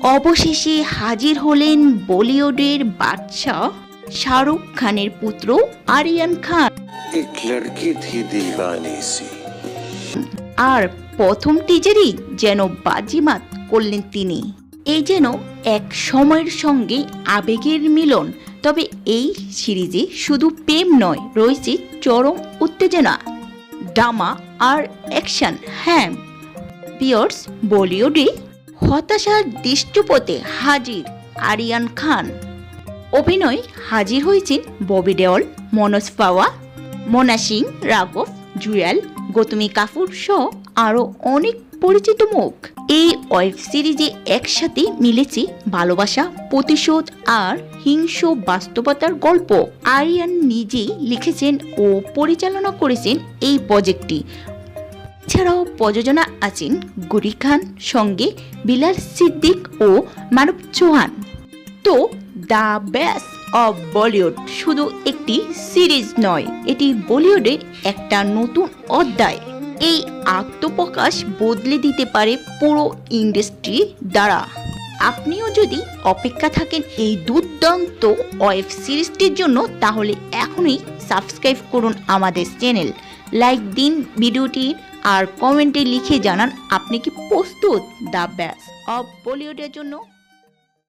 অবশেষে হাজির হলেন বলিউডের বাদশাহ শাহরুখ খানের পুত্র আরিয়ান খান। एक लड़की थी दीवानी सी। আর প্রথম টিজারেই যেন বাজিমাত করলেন তিনি। এই যেন এক সময়ের সঙ্গে আবেগের মিলন। তবে এই সিরিজে শুধু প্রেম নয়, রয়েছে চরম উত্তেজনা, ড্রামা আর অ্যাকশন। হ্যাঁ ভিউয়ার্স, বলিউডে হতাশার দৃশ্যপটে হাজির আরিয়ান খান। অভিনয় হাজির হয়েছেন ববি দেওল, মনোজ পাওয়া, মোনা সিং, রাঘব জুয়াল, গৌতমী কাপুর সহ আরও অনেক পরিচিত মুখ। এই ওয়েব সিরিজে একসাথে মিলেছে ভালোবাসা, প্রতিশোধ আর হিংস্র বাস্তবতার গল্প। আরিয়ান নিজেই লিখেছেন ও পরিচালনা করেছেন এই প্রজেক্টটি। এছাড়াও প্রযোজনা আছেন গুরি খান, সঙ্গে বিলাল সিদ্দিক ও মানব চৌহান। তো দ্য বেস্ট অফ বলিউড শুধু একটি সিরিজ নয়, এটি বলিউডের একটা নতুন অধ্যায়। এই আত্মপ্রকাশ বদলে দিতে পারে পুরো ইন্ডাস্ট্রি দ্বারা। আপনিও যদি অপেক্ষা থাকেন এই দুর্দান্ত ওয়েব সিরিজটির জন্য, তাহলে এখনই সাবস্ক্রাইব করুন আমাদের চ্যানেল, লাইক দিন ভিডিওটির আর কমেন্টে লিখে জানান আপনি কি প্রস্তুত দ্য বেস্ট অফ বলিউডের জন্য।